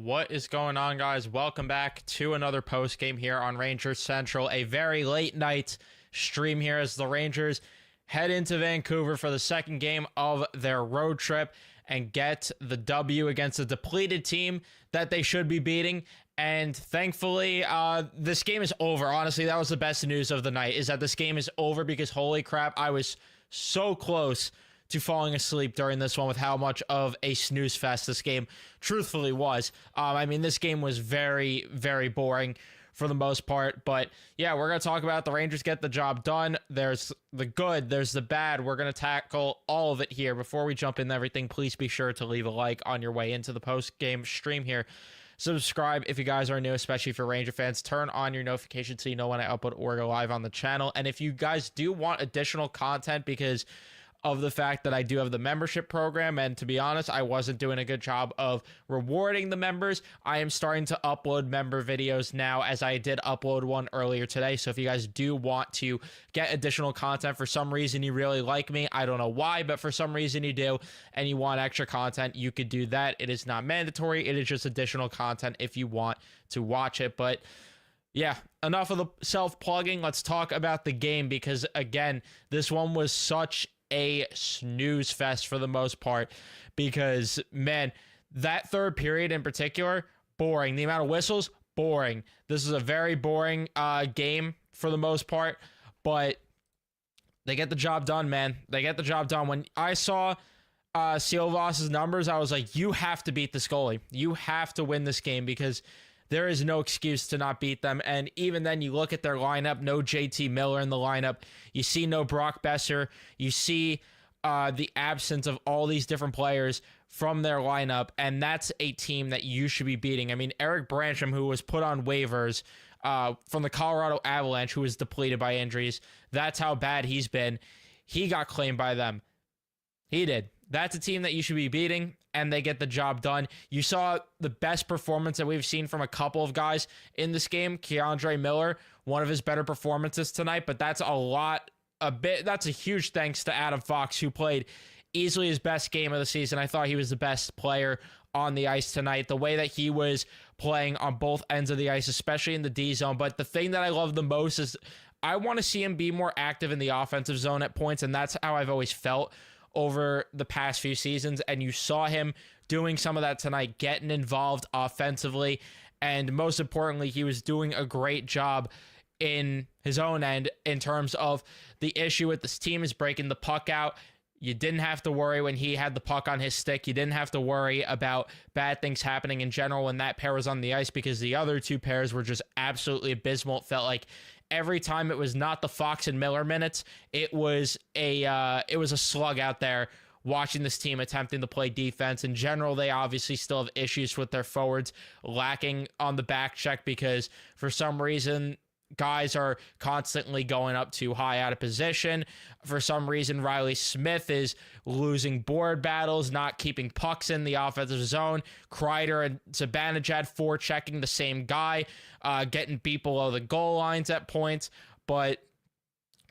What is going on, guys? Welcome back to another post game here on Rangers Central. A very late night stream here as the Rangers head into Vancouver for the second game of their road trip and get the W against a depleted team that they should be beating. And thankfully, this game is over. Honestly, that was the best news of the night, is that this game is over, because holy crap, I was so close to falling asleep during this one with how much of a snooze fest this game truthfully was. This game was very, very boring for the most part. But yeah, we're going to talk about the Rangers get the job done. There's the good, there's the bad. We're going to tackle all of it here. Before we jump into everything, please be sure to leave a like on your way into the post-game stream here. Subscribe if you guys are new, especially for Ranger fans. Turn on your notifications so you know when I upload or go live on the channel. And if you guys do want additional content, because of the fact that I do have the membership program, and to be honest, I wasn't doing a good job of rewarding the members, I am starting to upload member videos now, as I did upload one earlier today. So if you guys do want to get additional content, for some reason you really like me, I don't know why, but for some reason you do, and you want extra content, you could do that. It is not mandatory. It is just additional content if you want to watch it. But yeah, enough of the self-plugging. Let's talk about the game, because again, this one was such a snooze fest for the most part, because man, that third period in particular, boring. The amount of whistles, boring. This is a very boring game for the most part, but they get the job done, man. They get the job done. When I saw Silvas's numbers, I was like, you have to beat this goalie. You have to win this game, because there is no excuse to not beat them. And even then, you look at their lineup, no JT Miller in the lineup. You see no Brock Besser. You see the absence of all these different players from their lineup. And that's a team that you should be beating. I mean, Eric Brancham, who was put on waivers from the Colorado Avalanche, who was depleted by injuries. That's how bad he's been. He got claimed by them. He did. That's a team that you should be beating, and they get the job done. You saw the best performance that we've seen from a couple of guys in this game. Keandre Miller, one of his better performances tonight, but that's that's a huge thanks to Adam Fox, who played easily his best game of the season. I thought he was the best player on the ice tonight. The way that he was playing on both ends of the ice, especially in the D zone. But the thing that I love the most is I want to see him be more active in the offensive zone at points, and that's how I've always felt over the past few seasons. And you saw him doing some of that tonight, getting involved offensively, and most importantly, he was doing a great job in his own end in terms of the issue with this team is breaking the puck out. You didn't have to worry when he had the puck on his stick. You didn't have to worry about bad things happening in general when that pair was on the ice, because the other two pairs were just absolutely abysmal. It felt like every time it was not the Fox and Miller minutes, it was a slug out there watching this team attempting to play defense. In general, they obviously still have issues with their forwards lacking on the back check, because for some reason guys are constantly going up too high out of position. For some reason, Riley Smith is losing board battles, not keeping pucks in the offensive zone. Kreider and Zibanejad forechecking the same guy, getting beat below the goal lines at points. But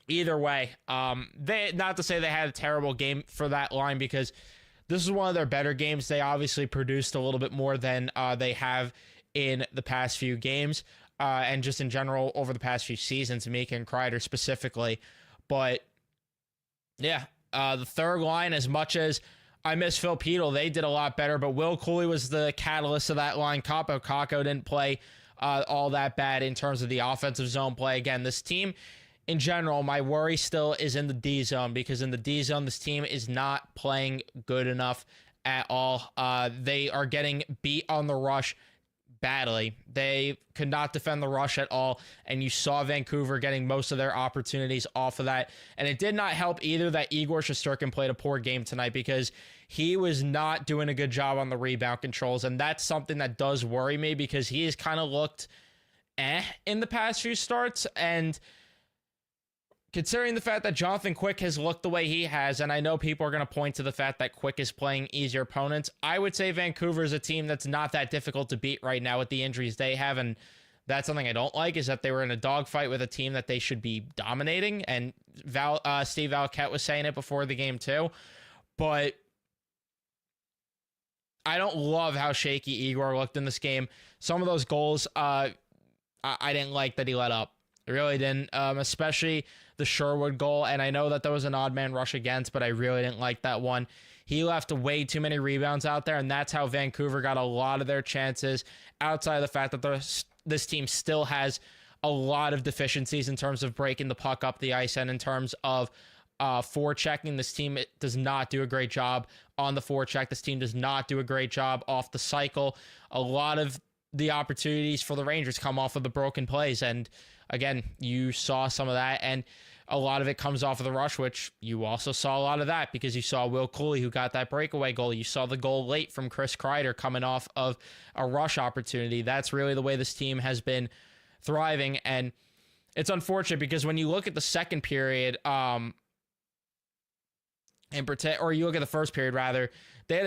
either way, they, not to say they had a terrible game for that line, because this is one of their better games. They obviously produced a little bit more than they have in the past few games. And just in general over the past few seasons, Mika and Kreider specifically. But yeah, the third line, as much as I miss Phil Petel, they did a lot better, but Will Cooley was the catalyst of that line. Capo Caco didn't play all that bad in terms of the offensive zone play. Again, this team in general, my worry still is in the D zone, because in the D zone, this team is not playing good enough at all. They are getting beat on the rush badly. They could not defend the rush at all, and you saw Vancouver getting most of their opportunities off of that. And it did not help either that Igor Shesterkin played a poor game tonight, because he was not doing a good job on the rebound controls, and that's something that does worry me, because he has kind of looked in the past few starts. And considering the fact that Jonathan Quick has looked the way he has, and I know people are going to point to the fact that Quick is playing easier opponents, I would say Vancouver is a team that's not that difficult to beat right now with the injuries they have. And that's something I don't like, is that they were in a dogfight with a team that they should be dominating. And Steve Valquette was saying it before the game too. But I don't love how shaky Igor looked in this game. Some of those goals, I didn't like that he let up. I really didn't, especially the Sherwood goal. And I know that there was an odd man rush against, but I really didn't like that one. He left way too many rebounds out there, and that's how Vancouver got a lot of their chances, outside of the fact that this team still has a lot of deficiencies in terms of breaking the puck up the ice and in terms of forechecking. This team does not do a great job on the forecheck. This team does not do a great job off the cycle. A lot of the opportunities for the Rangers come off of the broken plays, and again, you saw some of that, and a lot of it comes off of the rush, which you also saw a lot of that because you saw Will Cooley, who got that breakaway goal. You saw the goal late from Chris Kreider coming off of a rush opportunity. That's really the way this team has been thriving, and it's unfortunate because when you look at the second period, or you look at the first period rather, they had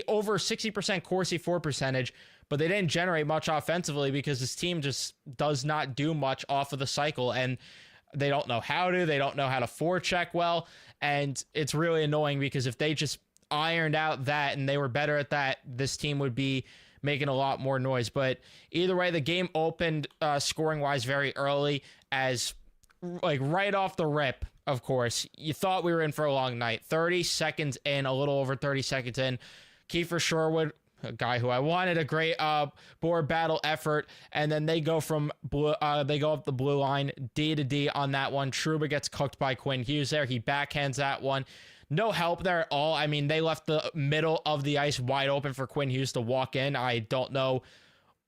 over 60% Corsi for percentage, but they didn't generate much offensively because this team just does not do much off of the cycle, and they don't know how to. They don't know how to forecheck well, and it's really annoying because if they just ironed out that and they were better at that, this team would be making a lot more noise. But either way, the game opened scoring-wise very early, as like right off the rip, of course, you thought we were in for a long night. 30 seconds in, a little over 30 seconds in, Kiefer Sherwood, a guy who I wanted, a great board battle effort, and then they go from they go up the blue line, D to D on that one. Trouba gets cooked by Quinn Hughes there. He backhands that one. No help there at all. I mean, they left the middle of the ice wide open for Quinn Hughes to walk in. I don't know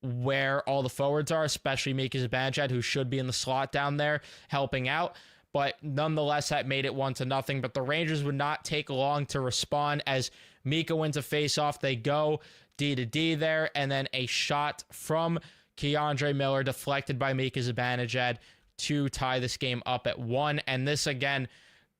where all the forwards are, especially Mika Zibanejad, who should be in the slot down there helping out. But nonetheless, that made it 1-0. But the Rangers would not take long to respond as Mika wins a faceoff. They go D to D there, and then a shot from Keandre Miller deflected by Mika Zibanejad to tie this game up at 1. And this, again,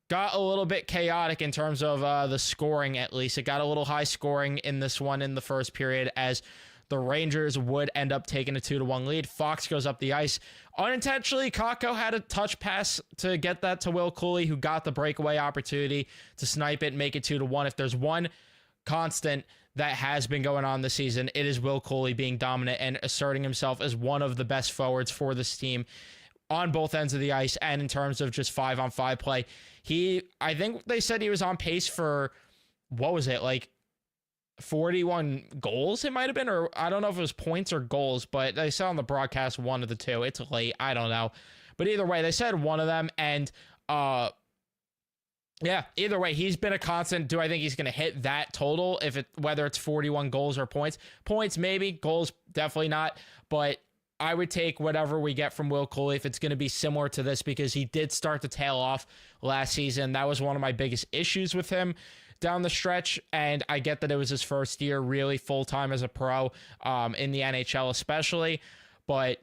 got a little bit chaotic in terms of the scoring, at least. It got a little high scoring in this one in the first period, as the Rangers would end up taking a 2-1 lead. Fox goes up the ice. Unintentionally, Kakko had a touch pass to get that to Will Cooley, who got the breakaway opportunity to snipe it and make it 2-1. If there's one constant that has been going on this season, it is Will Cooley being dominant and asserting himself as one of the best forwards for this team on both ends of the ice and in terms of just 5-on-5 play. I think they said he was on pace for, what was it, like 41 goals it might have been, or I don't know if it was points or goals, but they said on the broadcast one of the two. It's late, I don't know. But either way, they said one of them, and yeah, either way, he's been a constant. Do I think he's going to hit that total, whether it's 41 goals or points? Points, maybe. Goals, definitely not. But I would take whatever we get from Will Cooley if it's going to be similar to this, because he did start to tail off last season. That was one of my biggest issues with him down the stretch, and I get that it was his first year really full-time as a pro in the NHL especially, but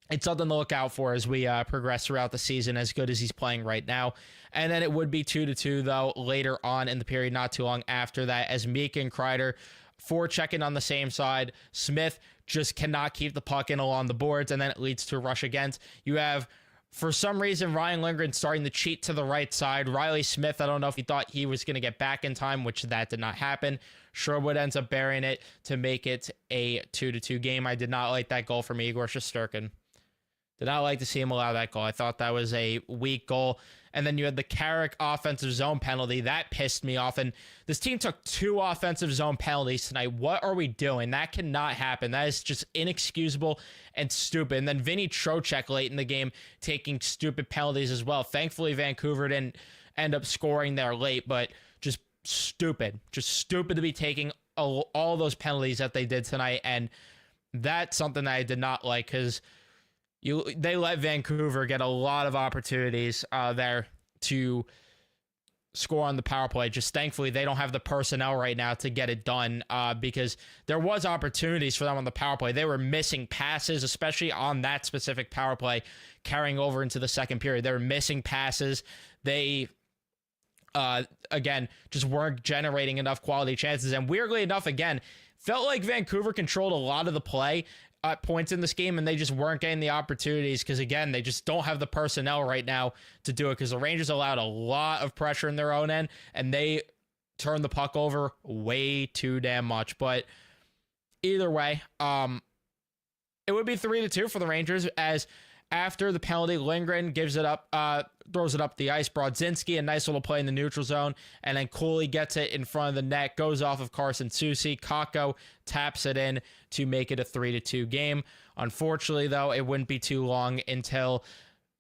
it's something to look out for as we progress throughout the season, as good as he's playing right now. And then it would be 2-2, though, later on in the period, not too long after that, as Mika and Kreider forechecking on the same side. Smith just cannot keep the puck in along the boards, and then it leads to a rush against. You have, for some reason, Ryan Lindgren starting to cheat to the right side. Riley Smith, I don't know if he thought he was going to get back in time, which that did not happen. Sherwood ends up burying it to make it a 2-2 game. I did not like that goal from Igor Shesterkin. Did not like to see him allow that goal. I thought that was a weak goal. And then you had the Carrick offensive zone penalty. That pissed me off. And this team took 2 offensive zone penalties tonight. What are we doing? That cannot happen. That is just inexcusable and stupid. And then Vinny Trocheck late in the game taking stupid penalties as well. Thankfully, Vancouver didn't end up scoring there late, but just stupid. Just stupid to be taking all those penalties that they did tonight. And that's something that I did not like, because they let Vancouver get a lot of opportunities there to score on the power play. Just thankfully, they don't have the personnel right now to get it done, because there was opportunities for them on the power play. They were missing passes, especially on that specific power play, carrying over into the second period. They were missing passes. They, again, just weren't generating enough quality chances. And weirdly enough, again, felt like Vancouver controlled a lot of the play at points in this game, and they just weren't getting the opportunities because, again, they just don't have the personnel right now to do it, because the Rangers allowed a lot of pressure in their own end, and they turn the puck over way too damn much. But either way, it would be 3-2 for the Rangers, as after the penalty, Lindgren gives it up, throws it up the ice. Brodzinski, a nice little play in the neutral zone, and then Cooley gets it in front of the net, goes off of Carson Soucy. Kakko taps it in to make it a 3-2 game. Unfortunately, though, it wouldn't be too long until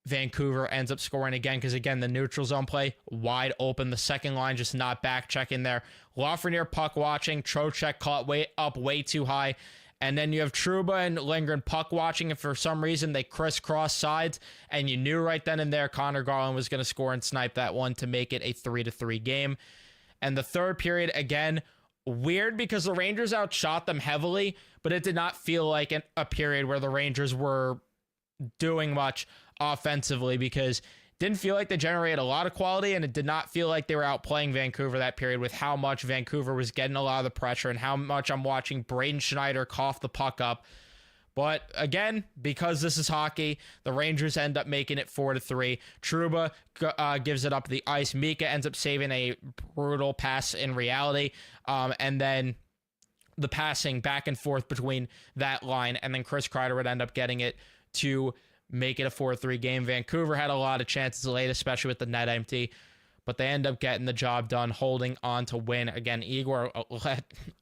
Vancouver ends up scoring again, because again, the neutral zone play wide open. The second line just not back checking there. Lafreniere puck watching. Trocheck caught way too high. And then you have Trouba and Lindgren puck watching, and for some reason they crisscross sides, and you knew right then and there Connor Garland was going to score and snipe that one to make it a 3-3 game. And the third period, again, weird because the Rangers outshot them heavily, but it did not feel like a period where the Rangers were doing much offensively, because it didn't feel like they generated a lot of quality, and it did not feel like they were outplaying Vancouver that period, with how much Vancouver was getting a lot of the pressure and how much I'm watching Braden Schneider cough the puck up. But again, because this is hockey, the Rangers end up making it 4-3. Trouba gives it up the ice. Mika ends up saving a brutal pass in reality. And then the passing back and forth between that line, and then Chris Kreider would end up getting it to make it a 4-3 game. Vancouver had a lot of chances late, especially with the net empty, but they end up getting the job done, holding on to win. Again, Igor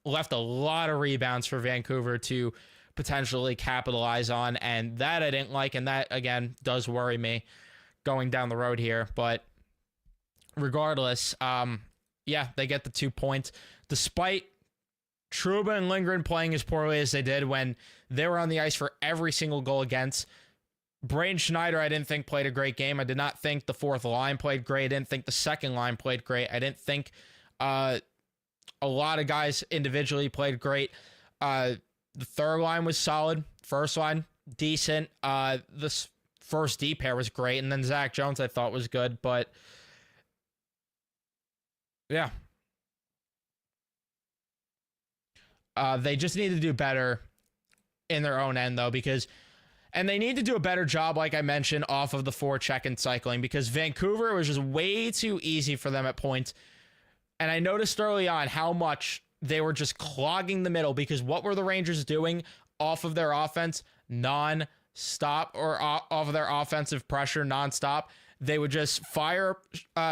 left a lot of rebounds for Vancouver to potentially capitalize on, and that I didn't like, and that, again, does worry me going down the road here. But regardless, yeah, they get the 2 points, despite Trouba and Lindgren playing as poorly as they did when they were on the ice for every single goal against. Braden Schneider, I didn't think played a great game. I did not think the fourth line played great. I didn't think the second line played great. I didn't think a lot of guys individually played great. The third line was solid. First line, decent. This first D pair was great. And then Zach Jones, I thought, was good. But yeah. They just need to do better in their own end, though, and they need to do a better job, like I mentioned, off of the forecheck and cycling, because Vancouver was just way too easy for them at points. And I noticed early on how much they were just clogging the middle, because what were the Rangers doing off of their offense non-stop, or off of their offensive pressure non-stop? They would just fire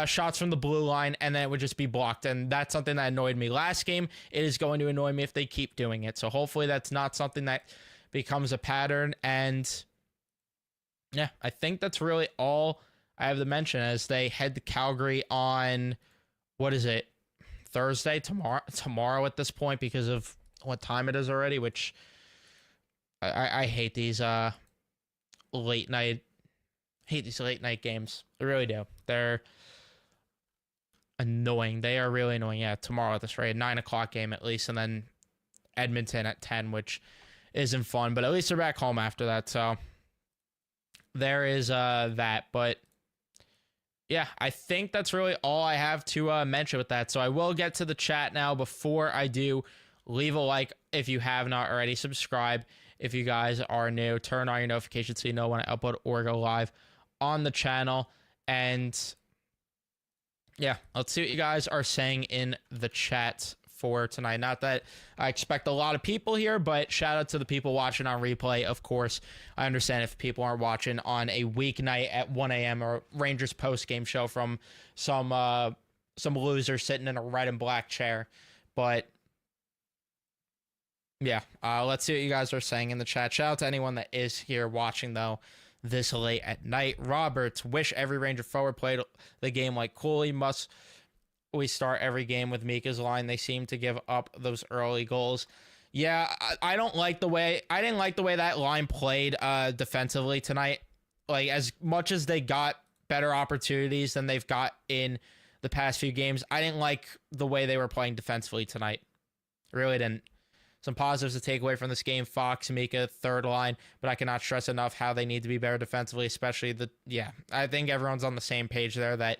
shots from the blue line, and then it would just be blocked. And that's something that annoyed me last game. It is going to annoy me if they keep doing it. So hopefully that's not something that becomes a pattern. And yeah, I think that's really all I have to mention as they head to Calgary on, what is it, Thursday, tomorrow at this point, because of what time it is already, which I hate these late night games. I really do. They're annoying. They are really annoying. Yeah, tomorrow at this rate, 9 o'clock game at least, and then Edmonton at 10, which isn't fun, but at least they're back home after that. So there is that. But yeah, I think that's really all I have to mention with that. So I will get to the chat now. Before I do, leave a like if you have not already. Subscribe if you guys are new. Turn on your notifications so you know when I upload or go live on the channel. And yeah, let's see what you guys are saying in the chat for tonight. Not that I expect a lot of people here, but shout out to the people watching on replay. Of course, I understand if people aren't watching on a weeknight at 1 a.m. or Rangers post-game show from some loser sitting in a red and black chair. But yeah, let's see what you guys are saying in the chat. Shout out to anyone that is here watching, though, this late at night. Roberts, wish every Ranger forward played the game like Cooley. Must we start every game with Mika's line? They seem to give up those early goals. Yeah, I don't like the way, I didn't like the way that line played defensively tonight. Like, as much as they got better opportunities than they've got in the past few games, I didn't like the way they were playing defensively tonight. Really didn't. Some positives to take away from this game: Fox, Mika, third line, but I cannot stress enough how they need to be better defensively, especially I think everyone's on the same page there that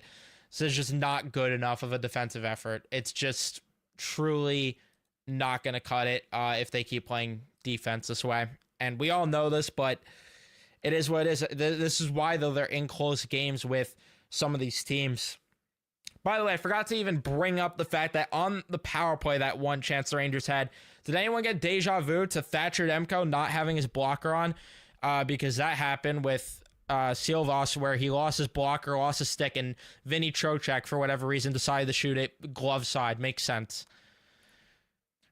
this is just not good enough of a defensive effort. It's just truly not going to cut it if they keep playing defense this way. And we all know this, but it is what it is. This is why, though, they're in close games with some of these teams, By the way, I forgot to even bring up the fact that on the power play, that one chance the Rangers had, did anyone get deja vu to Thatcher Demko not having his blocker on? Because that happened with Silvas, where he lost his blocker, lost his stick, and Vinny Trocheck, for whatever reason, decided to shoot it glove side. Makes sense.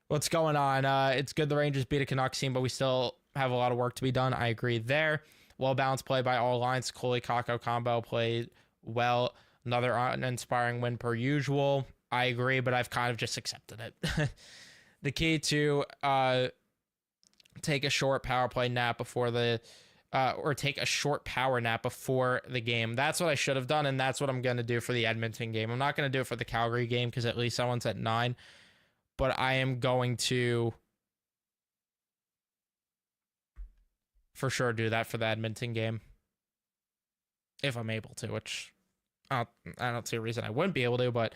What's going on? It's good the Rangers beat a Canucks team, but we still have a lot of work to be done. I agree there. Well-balanced play by all lines. Coley-Kakko combo played well. Another uninspiring win per usual. I agree, but I've kind of just accepted it. The key to take a short power play nap before the or take a short power nap before the game. That's what I should have done, and that's what I'm going to do for the Edmonton game. I'm not going to do it for the Calgary game because at least that one's at 9. But I am going to for sure do that for the Edmonton game. If I'm able to, which I don't see a reason I wouldn't be able to, but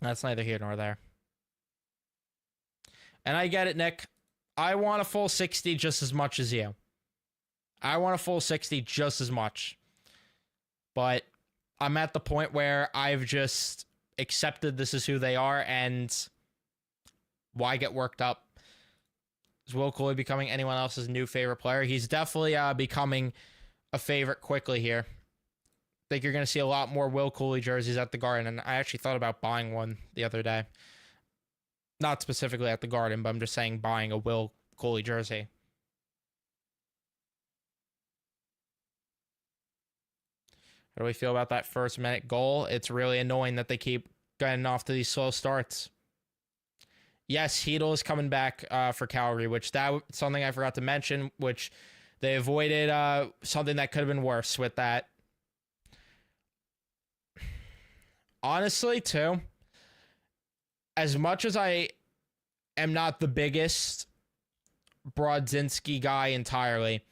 that's neither here nor there. And I get it, Nick. I want a full 60 just as much as you. I want a full 60 just as much. But I'm at the point where I've just accepted this is who they are, and why get worked up? Is Will Cuylle becoming anyone else's new favorite player? He's definitely becoming a favorite quickly here. I think you're going to see a lot more Will Cuylle jerseys at the Garden, and I actually thought about buying one the other day. Not specifically at the Garden, but I'm just saying buying a Will Cuylle jersey. How do we feel about that first minute goal? It's really annoying that they keep getting off to these slow starts. Yes, Hedl is coming back for Calgary, which that something I forgot to mention, which they avoided something that could have been worse with that. Honestly, too, as much as I am not the biggest Brodzinski guy entirely,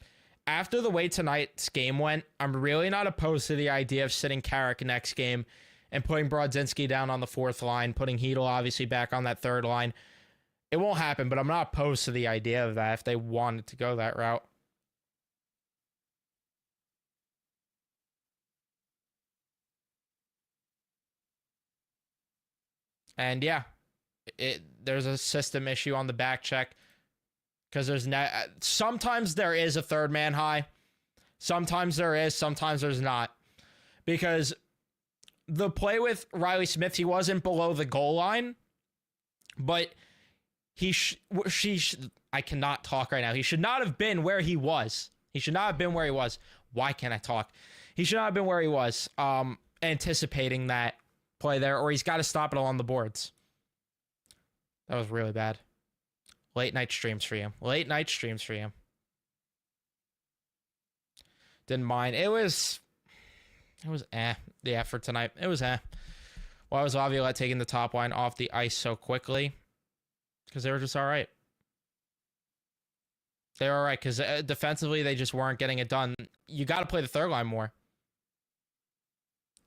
after the way tonight's game went, I'm really not opposed to the idea of sitting Carrick next game and putting Brodzinski down on the 4th line, putting Hedl obviously back on that 3rd line. It won't happen, but I'm not opposed to the idea of that if they wanted to go that route. And yeah, there's a system issue on the back check because sometimes there is a 3rd man high. Sometimes there is, sometimes there's not. Because the play with Riley Smith, he wasn't below the goal line, but I cannot talk right now. He should not have been where he was. He should not have been where he was. Why can't I talk? He should not have been where he was, anticipating that play there, or he's got to stop it along the boards. That was really bad. Late night streams for you. Late night streams for you. Didn't mind. It was for tonight. It was Why was Laviolette taking the top line off the ice so quickly? Because they were just all right. They were all right because defensively they just weren't getting it done. You got to play the 3rd line more.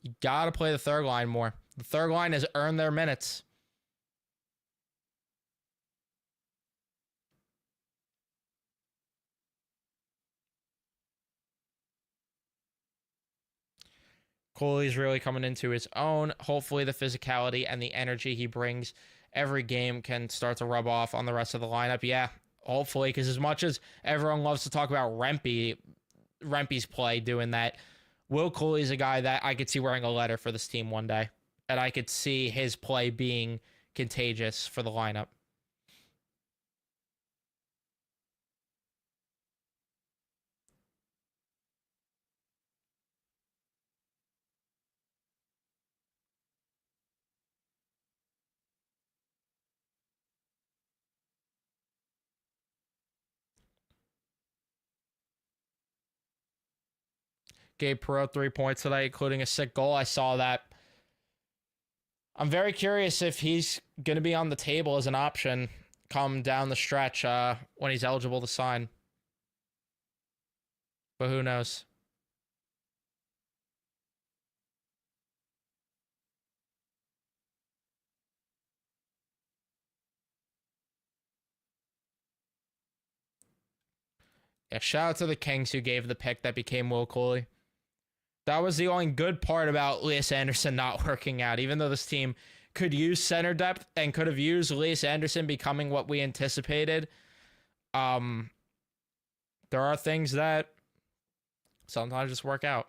You got to play the 3rd line more. The 3rd line has earned their minutes. Coley's really coming into his own. Hopefully the physicality and the energy he brings every game can start to rub off on the rest of the lineup. Yeah, hopefully, because as much as everyone loves to talk about Rempe's play doing that, Will Cuylle a guy that I could see wearing a letter for this team one day. And I could see his play being contagious for the lineup. Gabe Perreault 3 points tonight, including a sick goal. I saw that. I'm very curious if he's going to be on the table as an option come down the stretch when he's eligible to sign. But who knows? Yeah, shout out to the Kings who gave the pick that became Will Cuylle. That was the only good part about Elias Anderson not working out, even though this team could use center depth and could have used Elias Anderson becoming what we anticipated. There are things that sometimes just work out.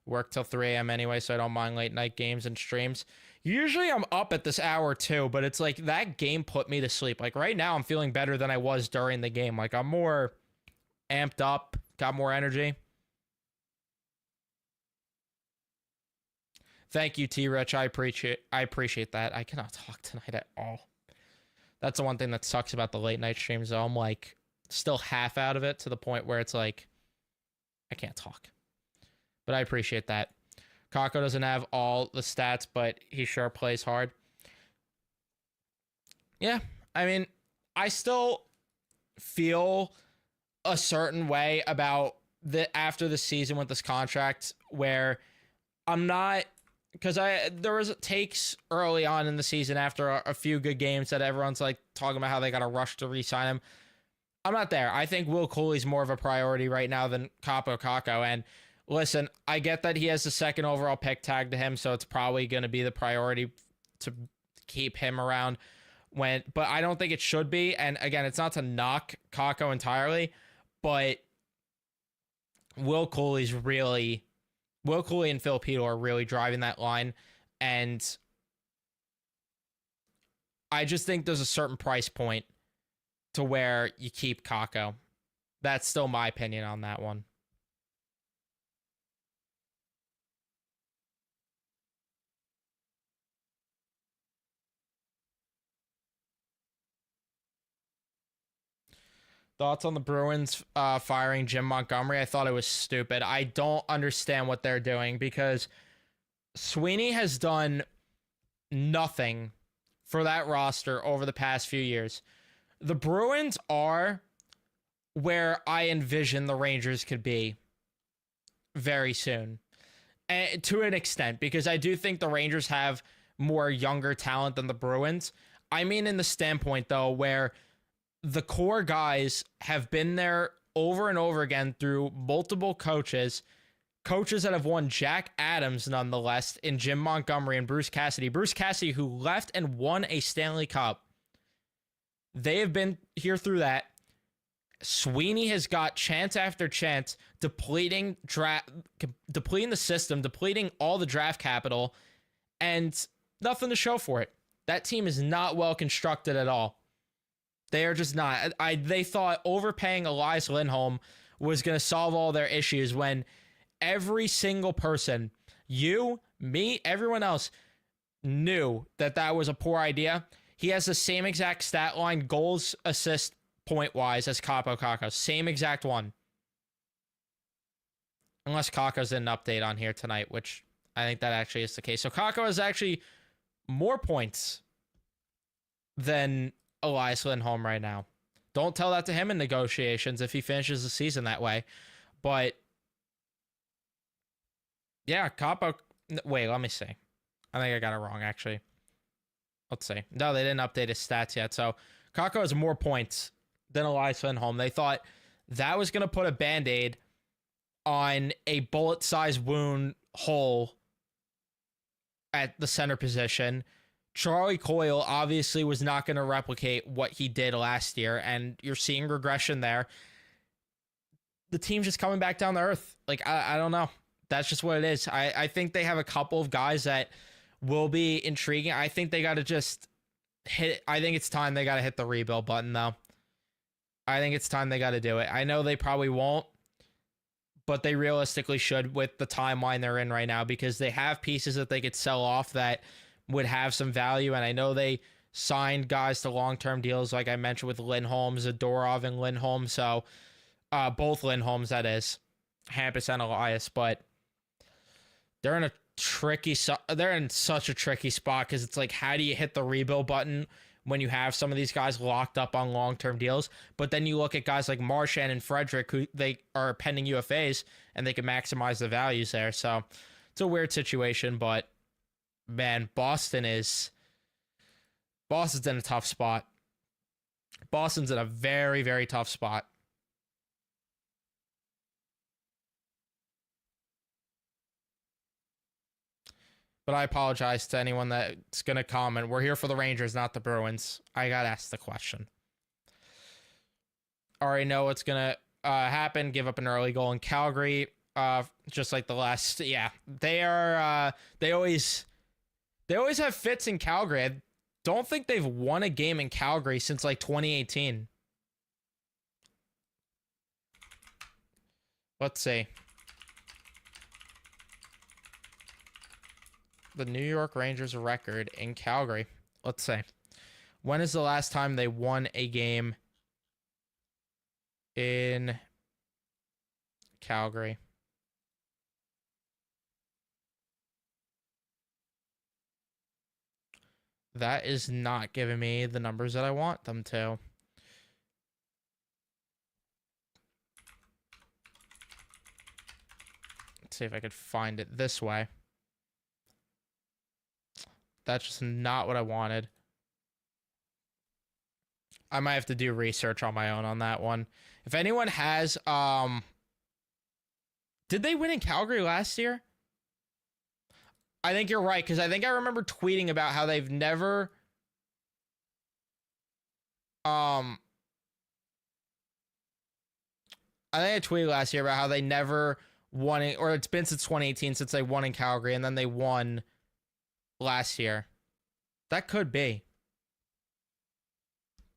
Work till 3 a.m. anyway, so I don't mind late night games and streams. Usually I'm up at this hour too, but it's like that game put me to sleep. Like right now I'm feeling better than I was during the game. Like I'm more amped up, got more energy. Thank you, T-Rich. I appreciate that. I cannot talk tonight at all. That's the one thing that sucks about the late night streams, though. I'm like still half out of it to the point where it's like I can't talk. But I appreciate that. Kako doesn't have all the stats, but he sure plays hard. Yeah, I mean, I still feel a certain way about after the season with this contract where I'm not, because there was takes early on in the season after a few good games that everyone's like talking about how they got to rush to re-sign him. I'm not there. I think Will Cooley's more of a priority right now than Kaapo Kakko. And listen, I get that he has the second overall pick tag to him, so it's probably going to be the priority to keep him around. But I don't think it should be. And again, it's not to knock Kakko entirely, but Will Cooley and Filipino are really driving that line. And I just think there's a certain price point to where you keep Kakko. That's still my opinion on that one. Thoughts on the Bruins firing Jim Montgomery? I thought it was stupid. I don't understand what they're doing because Sweeney has done nothing for that roster over the past few years. The Bruins are where I envision the Rangers could be very soon. And to an extent, because I do think the Rangers have more younger talent than the Bruins. I mean in the standpoint, though, where the core guys have been there over and over again through multiple coaches that have won Jack Adams, nonetheless, in Jim Montgomery and Bruce Cassidy. Bruce Cassidy, who left and won a Stanley Cup. They have been here through that. Sweeney has got chance after chance, depleting the system, depleting all the draft capital, and nothing to show for it. That team is not well constructed at all. They are just not. They thought overpaying Elias Lindholm was going to solve all their issues when every single person, you, me, everyone else, knew that was a poor idea. He has the same exact stat line, goals, assists, point-wise, as Kaapo Kakko. Same exact one. Unless Kakko's did an update on here tonight, which I think that actually is the case. So Kakko has actually more points than Elias Lindholm right now. Don't tell that to him in negotiations if he finishes the season that way. But yeah, Kaapo. Wait, let me see. I think I got it wrong, actually. Let's see. No, they didn't update his stats yet. So Kakko has more points than Elias Lindholm. They thought that was going to put a Band-Aid on a bullet-sized wound hole at the center position. Charlie Coyle obviously was not going to replicate what he did last year, and you're seeing regression there. The team's just coming back down to earth. Like, I don't know. That's just what it is. I think they have a couple of guys that will be intriguing. I think they got to just hit. I think it's time they got to hit the rebuild button, though. I think it's time they got to do it. I know they probably won't, but they realistically should with the timeline they're in right now because they have pieces that they could sell off that would have some value. And I know they signed guys to long-term deals, like I mentioned with Lindholm, Zadorov, and Lindholm. So both Lindholms, that is, Hampus and Elias, but they're in such a tricky spot because it's like, how do you hit the rebuild button when you have some of these guys locked up on long-term deals? But then you look at guys like Marchand and Frederick, who they are pending UFAs, and they can maximize the values there. So it's a weird situation, but man, Boston's in a tough spot. Boston's in a very, very tough spot. But I apologize to anyone that's going to comment. We're here for the Rangers, not the Bruins. I got asked the question. Already know what's going to happen. Give up an early goal in Calgary. Just like the last. Yeah, they are. They always have fits in Calgary. I don't think they've won a game in Calgary since like 2018. Let's see. The New York Rangers record in Calgary. Let's see. When is the last time they won a game in Calgary? That is not giving me the numbers that I want them to. Let's see if I could find it this way. That's just not what I wanted. I might have to do research on my own on that one. If anyone has, did they win in Calgary last year? I think you're right, because I think I remember tweeting about how they've never, I think I tweeted last year about how they never won it, or it's been since 2018 since they won in Calgary, and then they won last year. That could be.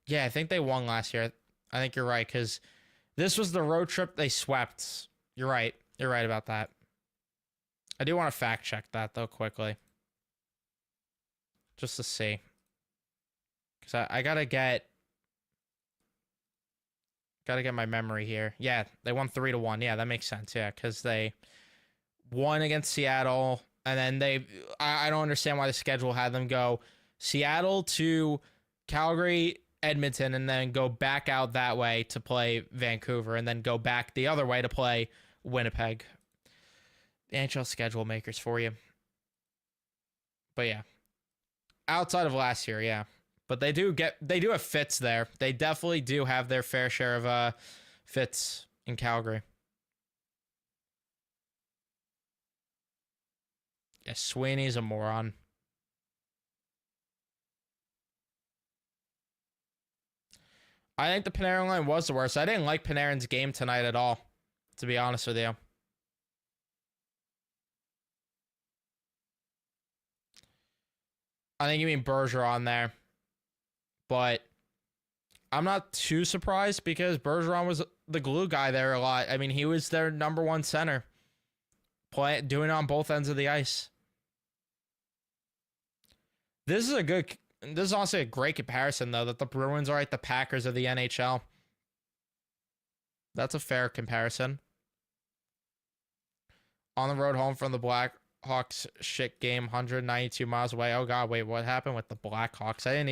Yeah, I think they won last year. I think you're right, because this was the road trip they swept. You're right. You're right about that. I do want to fact check that, though, quickly. Just to see. Because I gotta get my memory here. Yeah, they won 3-1. Yeah, that makes sense. Yeah, because they won against Seattle, and then I don't understand why the schedule had them go Seattle to Calgary, Edmonton, and then go back out that way to play Vancouver, and then go back the other way to play Winnipeg. The NHL schedule makers for you. But yeah, outside of last year, yeah. But they do have fits there. They definitely do have their fair share of fits in Calgary. Yeah, Sweeney's a moron. I think the Panarin line was the worst. I didn't like Panarin's game tonight at all, to be honest with you. I think you mean Bergeron there. But I'm not too surprised because Bergeron was the glue guy there a lot. I mean, he was their number one center. Doing it on both ends of the ice. This is honestly a great comparison, though, that the Bruins are like the Packers of the NHL. That's a fair comparison. On the road home from the Blackhawks shit game, 192 miles away. Oh, God, wait, what happened with the Blackhawks? I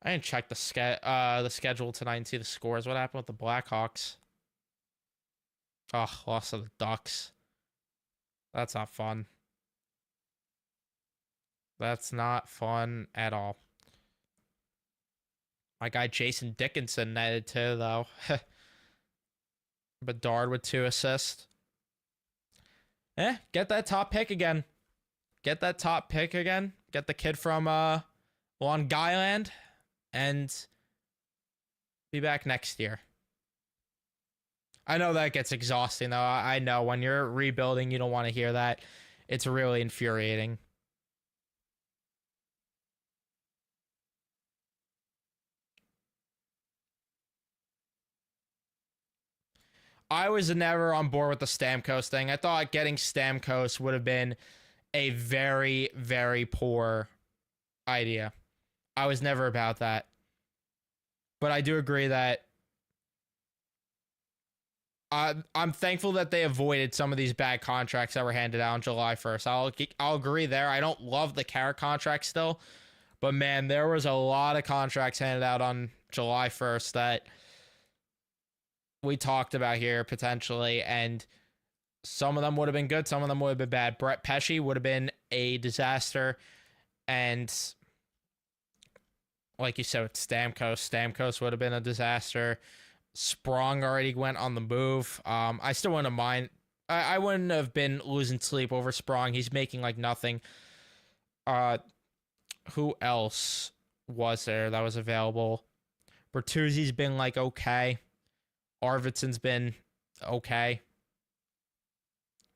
didn't check the schedule tonight and see the scores. What happened with the Blackhawks? Oh, lost to the Ducks. That's not fun. That's not fun at all. My guy Jason Dickinson netted too, though. Bedard with 2 assists. Get that top pick again. Get that top pick again. Get the kid from Long Island. And be back next year. I know that gets exhausting, though. I know when you're rebuilding, you don't want to hear that. It's really infuriating. I was never on board with the Stamkos thing. I thought getting Stamkos would have been a very, very poor idea. I was never about that. But I do agree that I'm thankful that they avoided some of these bad contracts that were handed out on July 1st. I'll agree there. I don't love the Carrot contract still. But, man, there was a lot of contracts handed out on July 1st that we talked about here potentially. And some of them would have been good. Some of them would have been bad. Brett Pesce would have been a disaster. And like you said with Stamkos would have been a disaster. Sprong already went on the move. I still wouldn't mind I wouldn't have been losing sleep over Sprong. He's making like nothing. Who else was there that was available? Bertuzzi's been like okay. Arvidsson's been okay.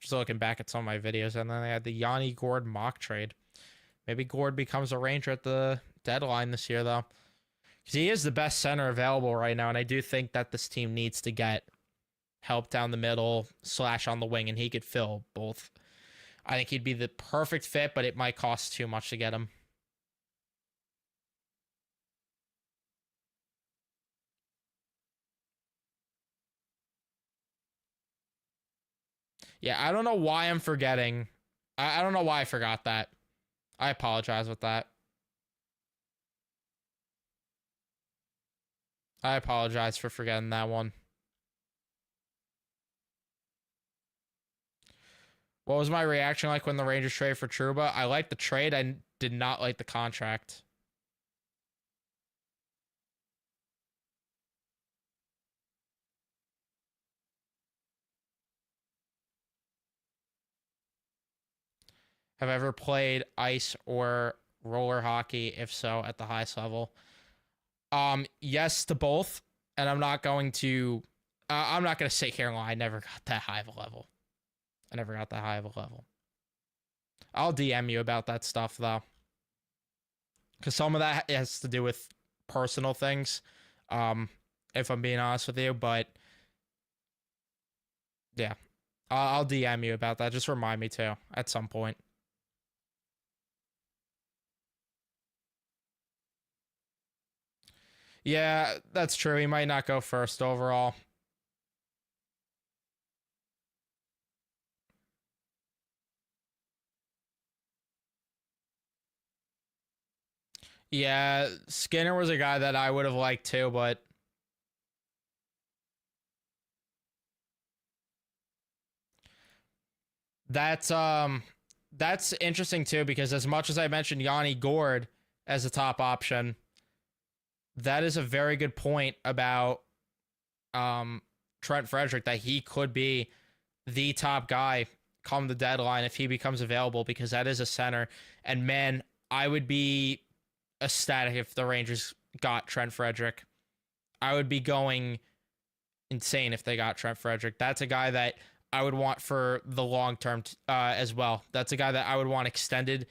Just looking back at some of my videos, and then they had the Yanni Gourde mock trade. Maybe Gourde becomes a Ranger at the deadline this year, though. Because he is the best center available right now, and I do think that this team needs to get help down the middle / on the wing, and he could fill both. I think he'd be the perfect fit, but it might cost too much to get him. Yeah, I don't know why I'm forgetting. I don't know why I forgot that. I apologize with that. I apologize for forgetting that one. What was my reaction like when the Rangers traded for Trouba? I liked the trade. I did not like the contract. Have I ever played ice or roller hockey? If so, at the highest level? Yes to both. And I'm not going to sit here and lie. I never got that high of a level. I never got that high of a level. I'll DM you about that stuff, though. Because some of that has to do with personal things, if I'm being honest with you. But, yeah. I'll DM you about that. Just remind me, too, at some point. Yeah, that's true. He might not go first overall. Yeah, Skinner was a guy that I would have liked too, but that's that's interesting too, because as much as I mentioned Yanni Gourde as a top option, that is a very good point about Trent Frederick, that he could be the top guy come the deadline if he becomes available, because that is a center. And man, I would be ecstatic if the Rangers got Trent Frederick. I would be going insane if they got Trent Frederick. That's a guy that I would want for the long term as well. That's a guy that I would want extended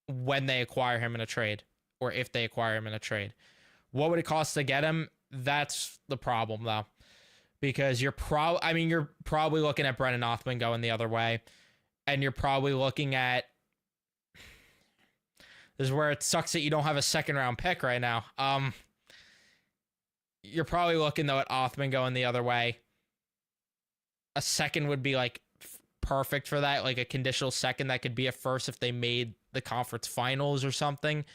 when they acquire him in a trade, or if they acquire him in a trade. What would it cost to get him? That's the problem, though, because you're probably looking at Brennan Othmann going the other way, and you're probably looking at, this is where it sucks that you don't have a second round pick right now. You're probably looking though at Othmann going the other way. A second would be like perfect for that, like a conditional second that could be a first if they made the conference finals or something.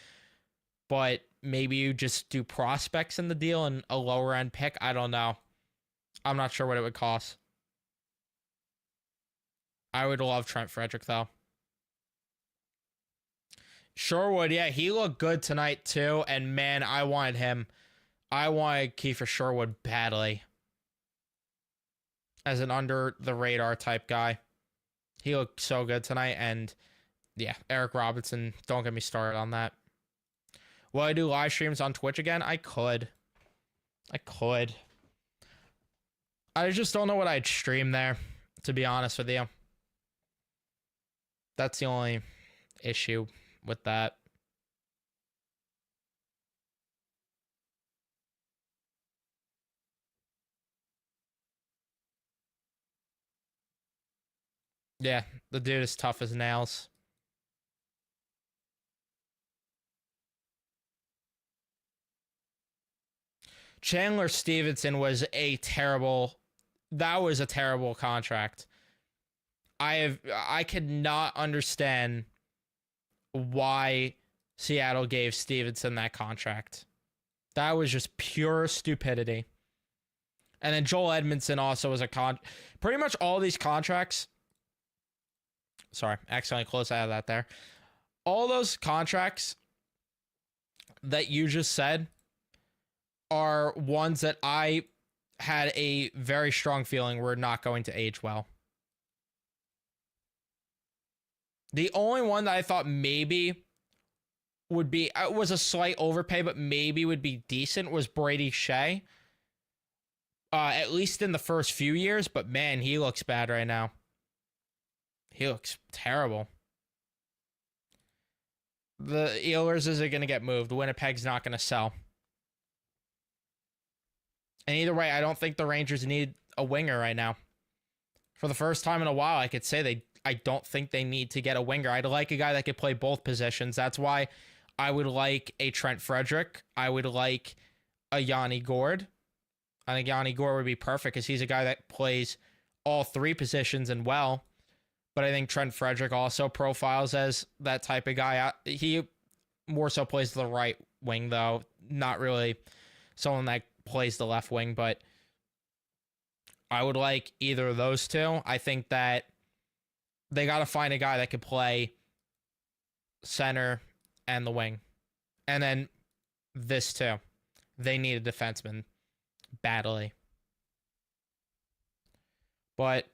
But maybe you just do prospects in the deal and a lower end pick. I don't know. I'm not sure what it would cost. I would love Trent Frederick though. Sherwood, yeah, he looked good tonight too. And man, I wanted him. I wanted Kiefer Sherwood badly as an under the radar type guy. He looked so good tonight. And yeah, Eric Robinson, don't get me started on that. Will I do live streams on Twitch again? I could. I just don't know what I'd stream there, to be honest with you. That's the only issue with that. Yeah, the dude is tough as nails. Chandler Stevenson was a terrible contract. I could not understand why Seattle gave Stevenson that contract. That was just pure stupidity. And then Joel Edmondson also was pretty much all these contracts. Sorry, accidentally close out of that there. All those contracts that you just said are ones that I had a very strong feeling were not going to age well. The only one that I thought maybe would be, was a slight overpay, but maybe would be decent, was Brady Shea. At least in the first few years, but man, he looks bad right now. He looks terrible. The Ehlers isn't going to get moved. Winnipeg's not going to sell. And either way, I don't think the Rangers need a winger right now. For the first time in a while, I could say I don't think they need to get a winger. I'd like a guy that could play both positions. That's why I would like a Trent Frederick. I would like a Yanni Gourde. I think Yanni Gourde would be perfect because he's a guy that plays all three positions and well. But I think Trent Frederick also profiles as that type of guy. He more so plays the right wing, though. Not really someone that plays the left wing, but I would like either of those two. I think that they got to find a guy that could play center and the wing. And then this too. They need a defenseman badly. But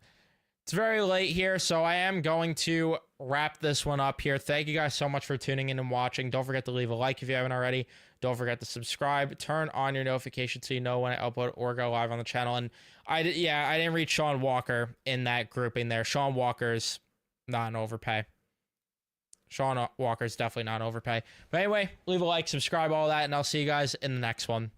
it's very late here, so I am going to wrap this one up here. Thank you guys so much for tuning in and watching. Don't forget to leave a like if you haven't already. Don't forget to subscribe. Turn on your notifications so you know when I upload or go live on the channel. And I didn't read Sean Walker in that grouping there. Sean Walker's not an overpay. Sean Walker's definitely not an overpay. But anyway, leave a like, subscribe, all that, and I'll see you guys in the next one.